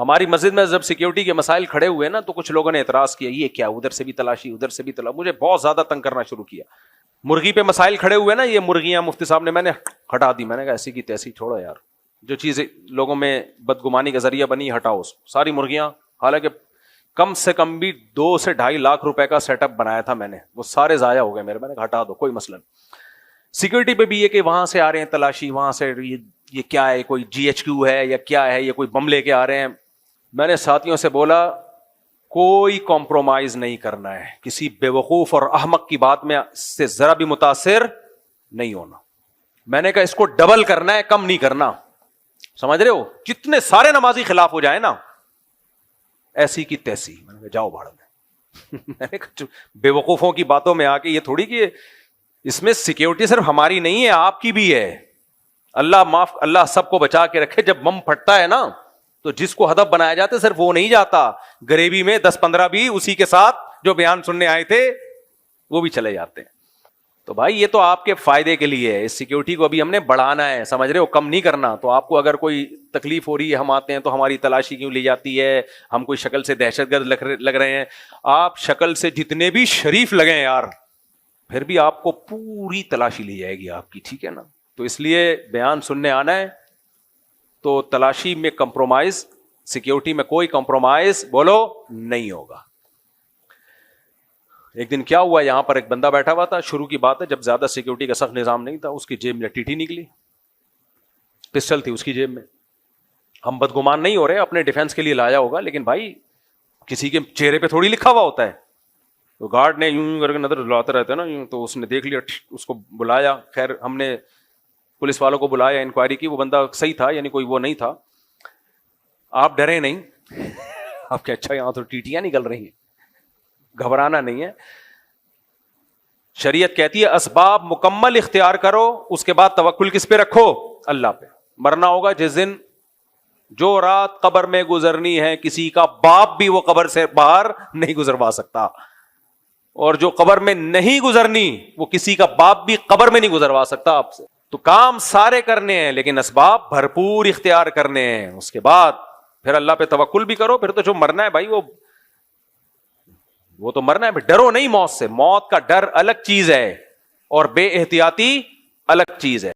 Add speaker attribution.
Speaker 1: ہماری مسجد میں جب سیکیورٹی کے مسائل کھڑے ہوئے نا تو کچھ لوگوں نے اعتراض کیا یہ کیا ادھر سے بھی تلاشی ادھر سے بھی تلاشی, مجھے بہت زیادہ تنگ کرنا شروع کیا. مرغی پہ مسائل کھڑے ہوئے نا, یہ مرغیاں مفتی صاحب نے, میں نے ہٹا دی. میں نے کہا ایسی کی تیسی چھوڑو یار, جو چیز لوگوں میں بدگمانی کا ذریعہ بنی ہٹاؤ ساری مرغیاں. حالانکہ کم سے کم بھی 2 سے 2.5 لاکھ روپے کا سیٹ اپ بنایا تھا میں نے, وہ سارے ضائع ہو گئے میرے. میں نے کہا ہٹا دو, کوئی مسئلہ نہیں. سیکورٹی پہ بھی یہ کہ وہاں سے آ رہے ہیں تلاشی, وہاں سے یہ کیا ہے, کوئی GHQ ہے یا کیا ہے, یہ کوئی بم لے کے آ رہے ہیں. میں نے ساتھیوں سے بولا کوئی کمپرومائز نہیں کرنا ہے, کسی بے وقوف اور احمق کی بات میں سے ذرا بھی متاثر نہیں ہونا. میں نے کہا اس کو ڈبل کرنا ہے, کم نہیں کرنا, سمجھ رہے ہو, کتنے سارے نمازی خلاف ہو جائیں نا ایسی کی تیسی. میں نے کہا جاؤ بھاڑ میں. میں نے کہا بے وقوفوں کی باتوں میں آ کے یہ تھوڑی کہ اس میں سیکیورٹی صرف ہماری نہیں ہے آپ کی بھی ہے. اللہ سب کو بچا کے رکھے. جب بم پھٹتا ہے نا تو جس کو ہدف بنایا جاتا ہے صرف وہ نہیں جاتا, گریوی میں 10-15 بھی اسی کے ساتھ جو بیان سننے آئے تھے وہ بھی چلے جاتے ہیں. تو بھائی یہ تو آپ کے فائدے کے لیے ہے, اس سیکیورٹی کو ابھی ہم نے بڑھانا ہے, سمجھ رہے ہو, کم نہیں کرنا. تو آپ کو اگر کوئی تکلیف ہو رہی ہے, ہم آتے ہیں تو ہماری تلاشی کیوں لی جاتی ہے, ہم کوئی شکل سے دہشت گرد لگ رہے ہیں. آپ شکل سے جتنے بھی شریف لگیں یار, پھر بھی آپ کو پوری تلاشی لی جائے گی آپ کی, ٹھیک ہے نا. تو اس لیے بیان سننے آنا ہے تو تلاشی میں کمپرومائز, سیکیورٹی میں کوئی کمپرومائز بولو نہیں ہوگا. ایک دن کیا ہوا, یہاں پر ایک بندہ بیٹھا ہوا تھا, شروع کی بات ہے جب زیادہ سیکیورٹی کا سخت نظام نہیں تھا, اس کی جیب میں ٹیٹی نکلی, پسٹل تھی اس کی جیب میں. ہم بدگمان نہیں ہو رہے, اپنے ڈیفینس کے لیے لایا ہوگا, لیکن بھائی کسی کے چہرے پہ تھوڑی لکھا ہوا ہوتا ہے. تو گارڈ نے یوں کر کے نظر لاتے رہتے نا یوں, تو اس نے دیکھ لیا, اس کو بلایا. خیر ہم نے پولیس والوں کو بلایا, انکوائری کی, وہ بندہ صحیح تھا, یعنی کوئی وہ نہیں تھا. آپ ڈرے نہیں, آپ کہ اچھا یہاں تو ٹیٹیاں نکل رہی ہیں, گھبرانا نہیں ہے. شریعت کہتی ہے اسباب مکمل اختیار کرو, اس کے بعد توکل کس پہ رکھو, اللہ پہ. مرنا ہوگا جس دن, جو رات قبر میں گزرنی ہے کسی کا باپ بھی وہ قبر سے باہر نہیں گزروا سکتا, اور جو قبر میں نہیں گزرنی وہ کسی کا باپ بھی قبر میں نہیں گزروا سکتا آپ سے. تو کام سارے کرنے ہیں لیکن اسباب بھرپور اختیار کرنے ہیں. اس کے بعد پھر اللہ پہ توکل بھی کرو. پھر تو جو مرنا ہے بھائی وہ تو مرنا ہے, ڈرو نہیں موت سے. موت کا ڈر الگ چیز ہے اور بے احتیاطی الگ چیز ہے.